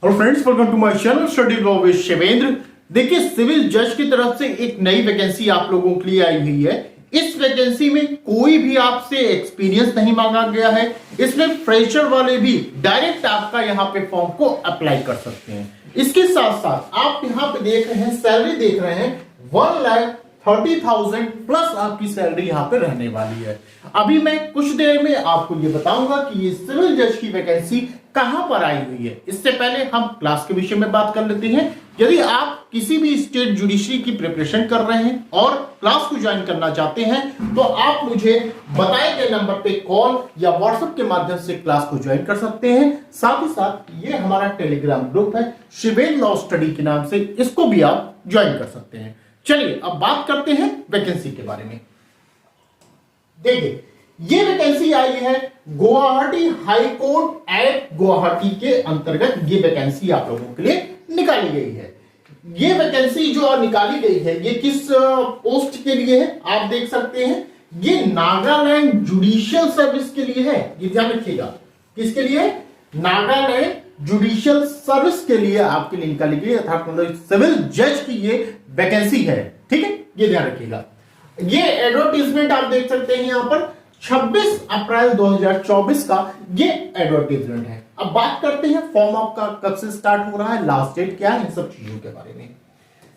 Hello friends, welcome to my channel study law with Shivendra. देखिए, civil जज की तरफ से एक नई वैकेंसी आप लोगों के लिए आई हुई है। इस वैकेंसी में कोई भी आपसे एक्सपीरियंस नहीं मांगा गया है। इसमें फ्रेशर वाले भी डायरेक्ट आपका यहाँ पे फॉर्म को अप्लाई कर सकते हैं। इसके साथ साथ आप यहाँ पे देख रहे हैं, सैलरी देख रहे हैं 1,30,000 प्लस आपकी सैलरी यहाँ पे रहने वाली है। अभी मैं कुछ देर में आपको ये बताऊंगा कि ये सिविल जज की वैकेंसी कहां पर आई हुई है। इससे पहले हम क्लास के विषय में बात कर लेते हैं। यदि आप किसी भी स्टेट जुडिशरी की प्रिपरेशन कर रहे हैं और क्लास को ज्वाइन करना चाहते हैं तो आप मुझे बताए गए नंबर पे कॉल या व्हाट्सएप के माध्यम से क्लास को ज्वाइन कर सकते हैं। साथ ही साथ ये हमारा टेलीग्राम ग्रुप है शिवेंद्र लॉ स्टडी के नाम से, इसको भी आप ज्वाइन कर सकते हैं। चलिए अब बात करते हैं वैकेंसी के बारे में। देखिए, ये वैकेंसी आई है Guwahati high court at Guwahati के अंतर्गत। ये वैकेंसी आप लोगों के लिए निकाली गई है। ये वैकेंसी जो निकाली गई है ये किस पोस्ट के लिए है आप देख सकते हैं। ये नागालैंड जुडिशियल सर्विस के लिए है। ये ध्यान रखिएगा, किसके लिए? नागालैंड जुडिशियल सर्विस के लिए आपके लिए निकाली गई, अर्थात मतलब सिविल जज की ये वैकेंसी है। ठीक है, ये ध्यान रखिएगा। ये एडवर्टीजमेंट आप देख सकते हैं यहाँ पर 26 अप्रैल 2024 का ये एडवर्टीजमेंट है। अब बात करते हैं फॉर्म आपका कब से स्टार्ट हो रहा है, लास्ट डेट क्या है, इन सब चीजों के बारे में।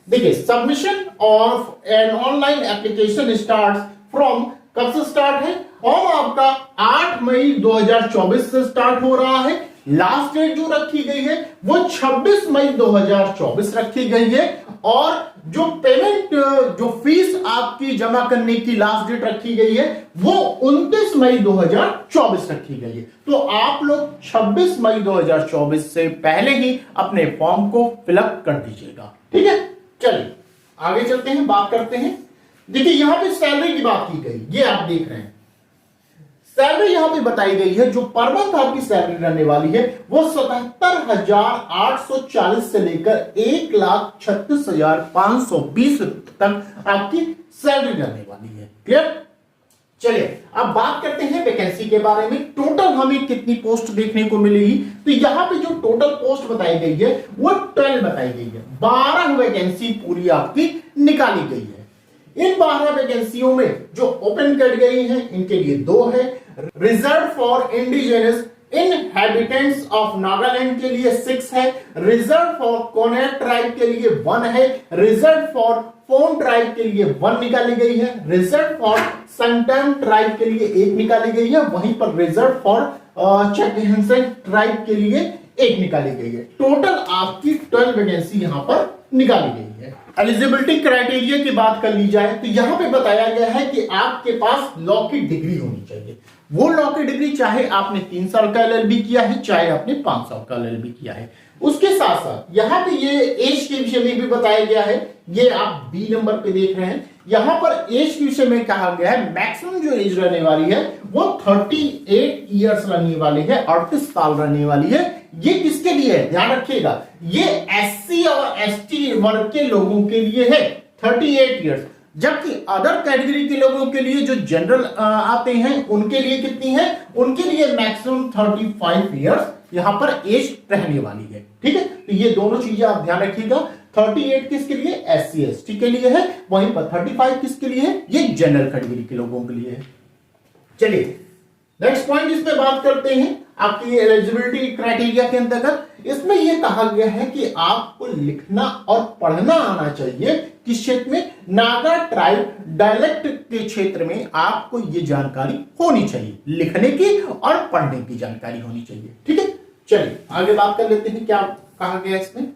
देखिए, submission of an online application start from, कब से स्टार्ट है? फॉर्म आपका 8 मई 2024 से स्टार्ट हो रहा है। लास्ट डेट जो रखी गई है वो 26 मई 2024 रखी गई है। और जो पेमेंट, जो फीस आपकी जमा करने की लास्ट डेट रखी गई है वो 29 मई 2024 रखी गई है। तो आप लोग 26 मई 2024 से पहले ही अपने फॉर्म को फिलअप कर दीजिएगा। ठीक है, चलिए आगे चलते हैं, बात करते हैं। देखिए, यहां पे सैलरी की बात की गई, ये आप देख रहे हैं सैलरी यहां पे बताई गई है। जो पर मंथ आपकी सैलरी रहने वाली है वो 77,840 से लेकर 1,36,520 तक आपकी सैलरी रहने वाली है। क्लियर? चलिए अब बात करते हैं वैकेंसी के बारे में। टोटल हमें कितनी पोस्ट देखने को मिलेगी? तो यहां पे जो टोटल पोस्ट बताई गई है वो 12 बताई गई है। 12 वैकेंसी पूरी आपकी निकाली गई है। इन 12 वैकेंसियों में जो ओपन कर गई हैं इनके लिए 2 है। Reserve for indigenous inhabitants of Nagaland के लिए 6 है। रिजर्व फॉर कोनेट ट्राइब के लिए 1 है। रिजर्व फॉर फोन ट्राइब के लिए 1 निकाली गई है। रिजर्व फॉर संटन ट्राइब के लिए 1 निकाली गई है। वहीं पर रिजर्व फॉर चकहंसन ट्राइब के लिए 1 निकाली गई है। टोटल आपकी 12 वैकेंसी यहां पर निकाली गई है। एलिजिबिलिटी क्राइटेरिया की बात कर ली जाए तो यहां पे बताया गया है कि आपके पास लॉ की डिग्री होनी चाहिए। वो लॉ की डिग्री चाहे आपने 3 साल का एलएलबी किया है, चाहे आपने 5 साल का एलएलबी किया है। उसके साथ साथ यहां पे ये एज के विषय में भी बताया गया है। ये आप बी नंबर पे देख रहे हैं। यहां पर एज के विषय में कहा गया है मैक्सिमम जो एज रहने वाली है वो 38 ईयर्स रहने वाली है, 38 साल रहने वाली है। ये किसके लिए है? ध्यान रखिएगा, ये एससी और एसटी वर्ग के लोगों के लिए है 38 ईयर्स। जबकि अदर कैटेगरी के लोगों के लिए जो जनरल आते हैं उनके लिए कितनी है? उनके लिए मैक्सिमम 35 ईयर्स यहां पर एज रहने वाली है। ठीक है, तो ये दोनों चीजें आप ध्यान रखिएगा। 38 किसके लिए? एससी एसटी के लिए है। वहीं पर 35 किसके लिए है? ये जनरल कैटेगरी के लोगों के लिए है। चलिए नेक्स्ट पॉइंट इसमें बात करते हैं आपकी एलिजिबिलिटी क्राइटेरिया के अंतर्गत। इसमें यह कहा गया है कि आपको लिखना और पढ़ना आना चाहिए। किस क्षेत्र में? नागा ट्राइब डायलेक्ट के क्षेत्र में आपको यह जानकारी होनी चाहिए, लिखने की और पढ़ने की जानकारी होनी चाहिए। ठीक है, चलिए आगे बात कर लेते हैं क्या कहा गया इसमें।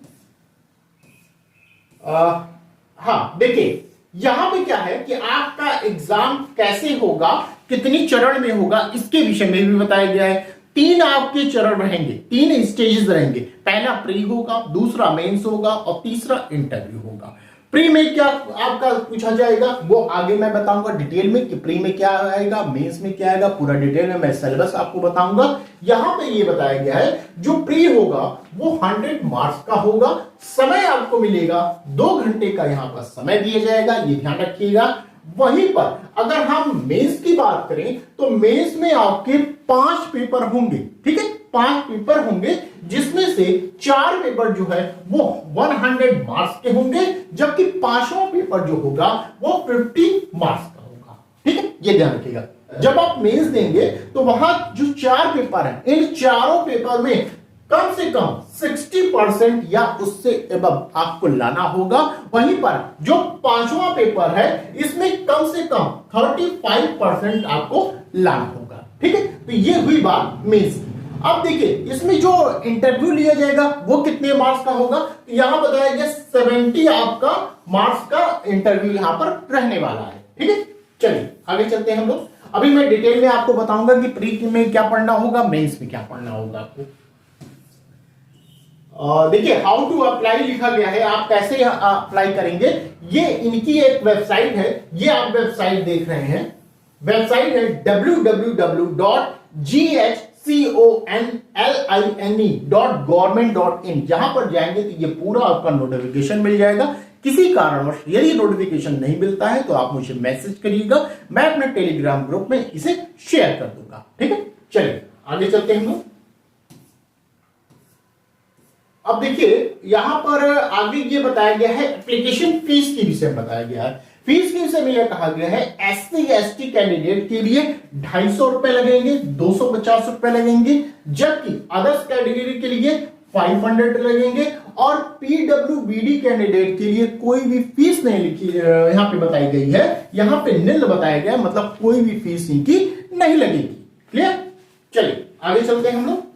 हाँ, देखिए यहां पे क्या है कि आपका एग्जाम कैसे होगा, कितनी चरण में होगा, इसके विषय में भी बताया गया है। 3 आपके चरण रहेंगे, 3 स्टेजेस रहेंगे। पहला प्री होगा, दूसरा मेंस होगा और तीसरा इंटरव्यू होगा। प्री में क्या आपका पूछा जाएगा वो आगे मैं बताऊंगा डिटेल में कि प्री में क्या आएगा, मेंस में क्या आएगा, पूरा डिटेल में मैं सिलेबस आपको बताऊंगा। यहां पे ये बताया गया है जो प्री होगा वो 100 मार्क्स का होगा। समय आपको मिलेगा 2 घंटे का, यहां पर समय दिया जाएगा, ये ध्यान रखिएगा। वहीं पर अगर हम मेंस की बात करें तो मेंस में आपके 5 पेपर होंगे। ठीक है, 5 पेपर होंगे, जिसमें से 4 पेपर जो है वो 100 मार्क्स के होंगे, जबकि 5वां पेपर जो होगा वो 50 मार्क्स का होगा। ठीक है, ये ध्यान रखिएगा। जब आप मेंस देंगे तो वहां जो 4 पेपर हैं, इन चारों पेपर में कम से कम 60% या उससे एबव आपको लाना होगा। वहीं पर जो 5वां पेपर है, इसमें कम से कम 35% आपको लाना होगा। ठीक है, तो ये हुई बात मेंस की। अब देखिए, इसमें जो इंटरव्यू लिया जाएगा वो कितने मार्क्स का होगा, तो यहां बताया गया 70 आपका मार्क्स का इंटरव्यू यहां पर रहने वाला है। ठीक है, चलिए आगे चलते हैं हम लोग। अभी मैं डिटेल में आपको बताऊंगा कि प्री में क्या पढ़ना होगा, मेंस में क्या पढ़ना होगा आपको। देखिए, हाउ टू अप्लाई लिखा गया है, आप कैसे अप्लाई करेंगे। ये इनकी एक वेबसाइट है, ये आप वेबसाइट देख रहे हैं, वेबसाइट है www.ghconline.government.in। यहां पर जाएंगे तो ये पूरा आपका नोटिफिकेशन मिल जाएगा। किसी कारणवश यदि नोटिफिकेशन नहीं मिलता है तो आप मुझे मैसेज करिएगा, मैं अपने टेलीग्राम ग्रुप में इसे शेयर कर दूंगा। ठीक है, चलिए आगे चलते हैं हम लोग। अब देखिए, यहां पर आगे ये बताया गया है एप्लीकेशन फीस के विषय में बताया गया है। फीस के विषय में यह कहा गया है SC/ST कैंडिडेट के लिए 250 रुपए लगेंगे, 250 रुपए लगेंगे, जबकि अदर्स कैटेगरी के लिए 500 लगेंगे, और PWBD कैंडिडेट के लिए कोई भी फीस नहीं लिखी यहां पे बताई गई है, यहां पे निल बताया गया, मतलब कोई भी फीस इनकी नहीं लगेगी। क्लियर, चलिए आगे चलते हैं हम लोग।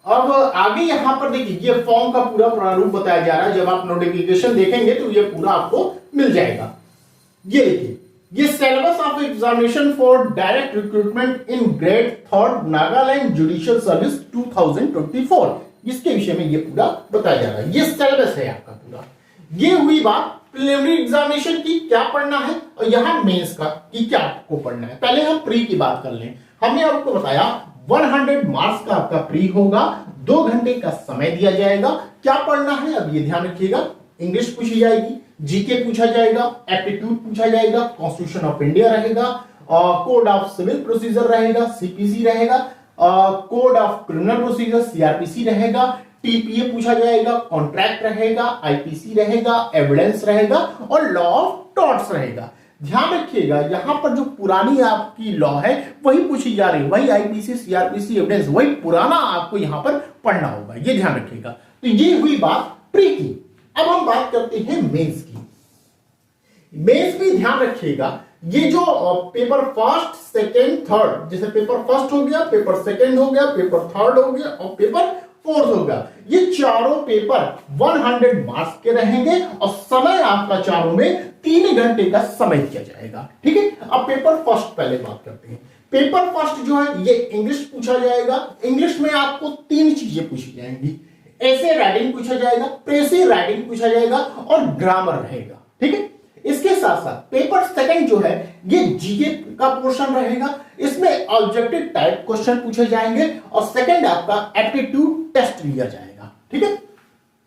अब आगे यहां पर देखिए, ये फॉर्म का पूरा प्रारूप बताया जा रहा है। जब आप नोटिफिकेशन देखेंगे तो ये पूरा आपको मिल जाएगा। ये देखिए, ये syllabus of examination for direct recruitment in grade 3 Nagaland judicial service 2024, इसके विषय में ये पूरा बताया जा रहा है। ये सिलेबस है आपका पूरा। ये हुई बात प्रिलिमिनरी एग्जामिनेशन की, क्या पढ़ना है, और यहां मेंस का कि क्या आपको पढ़ना है। पहले हम प्री की बात कर लें। हमने आपको बताया 100 मार्क्स का आपका प्री होगा, 2 घंटे का समय दिया जाएगा। क्या पढ़ना है, अब ये ध्यान रखिएगा। इंग्लिश पूछी जाएगी, जीके पूछा जाएगा, एप्टीट्यूड पूछा जाएगा, कॉन्स्टिट्यूशन ऑफ इंडिया रहेगा, कोड ऑफ सिविल प्रोसीजर रहेगा, सीपीसी रहेगा, code of criminal procedure CrPC रहेगा, टीपीए पूछा जाएगा, कॉन्ट्रैक्ट रहेगा, आईपीसी रहेगा, एविडेंस रहेगा, और लॉ ऑफ टॉर्ट्स रहेगा। ध्यान रखिएगा, यहां पर जो पुरानी आपकी लॉ है वही पूछी जा रही है, वही आईपीसी, सीआरपीसी, एविडेंस, वही पुराना आपको यहां पर पढ़ना होगा, ये ध्यान रखिएगा। तो ये हुई बात प्री की। अब हम बात करते हैं मेंस की। मेंस में ध्यान रखिएगा, ये जो पेपर फर्स्ट, सेकेंड, थर्ड, जैसे पेपर फर्स्ट हो गया, पेपर सेकेंड हो गया, पेपर थर्ड हो गया और पेपर फोर्थ हो गया, ये चारों पेपर 100 मार्क्स के रहेंगे, और समय आपका चारों में 3 घंटे का समय दिया जाएगा। ठीक है, अब पेपर फर्स्ट पहले बात करते हैं। पेपर फर्स्ट जो है ये इंग्लिश पूछा जाएगा। इंग्लिश में आपको 3 चीजें पूछी जाएंगी, ऐसे राइटिंग पूछा जाएगा, प्रेसी राइटिंग पूछा जाएगा, और ग्रामर रहेगा। ठीक है, इसके साथ साथ पेपर सेकंड जो है ये जीके का पोर्शन रहेगा, इसमें ऑब्जेक्टिव टाइप क्वेश्चन पूछे जाएंगे, और सेकंड आपका एप्टीट्यूड टेस्ट लिया जाएगा। ठीक है,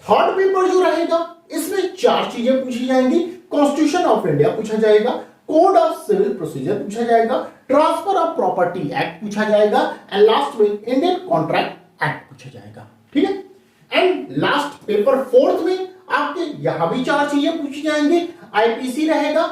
थर्ड पेपर जो रहेगा इसमें 4 चीजें पूछी जाएंगी, कॉन्स्टिट्यूशन ऑफ इंडिया पूछा जाएगा, कोड ऑफ सिविल प्रोसीजर पूछा जाएगा, ट्रांसफर ऑफ प्रॉपर्टी एक्ट पूछा जाएगा, एंड लास्ट में इंडियन कॉन्ट्रैक्ट एक्ट पूछा जाएगा। ठीक है, एंड लास्ट पेपर फोर्थ में आपके यहां भी 4 चीजें पूछी जाएंगी, आईपीसी रहेगा,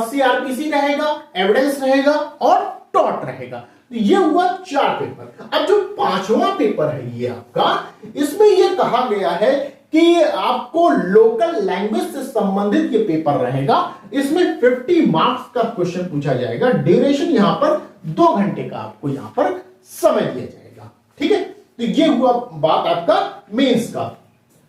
सीआरपीसी रहेगा, एविडेंस रहेगा, और टॉर्ट रहेगा। तो ये हुआ 4 पेपर। अब जो 5वां पेपर है ये आपका, इसमें ये कहा गया है कि आपको लोकल लैंग्वेज से संबंधित ये पेपर रहेगा। इसमें 50 मार्क्स का क्वेश्चन पूछा जाएगा। ड्यूरेशन यहां पर 2 घंटे का आपको यहां पर समय दिया जाएगा। ठीक है, तो ये हुआ बात आपका मेंस का।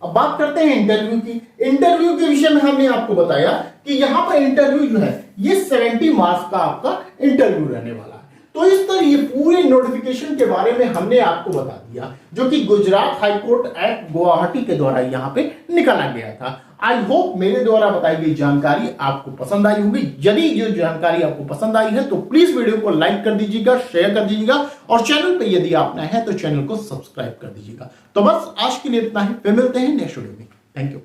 अब बात करते हैं इंटरव्यू की। इंटरव्यू के विषय में हमने आपको बताया कि यहां पर इंटरव्यू जो है ये 70 मार्क्स का आपका इंटरव्यू रहने वाला है। तो इस तरह ये पूरे नोटिफिकेशन के बारे में हमने आपको बता दिया, जो कि गुजरात हाईकोर्ट एक्ट गुवाहाटी के द्वारा यहां पे निकाला गया था। आई होप मेरे द्वारा बताई गई जानकारी आपको पसंद आई होगी। यदि ये जानकारी आपको पसंद आई है तो प्लीज वीडियो को लाइक कर दीजिएगा, शेयर कर दीजिएगा, और चैनल पे यदि आप नए हैं तो चैनल को सब्सक्राइब कर दीजिएगा। तो बस आज के लिए इतना ही, फिर मिलते हैं नेक्स्ट वीडियो में। Thank you.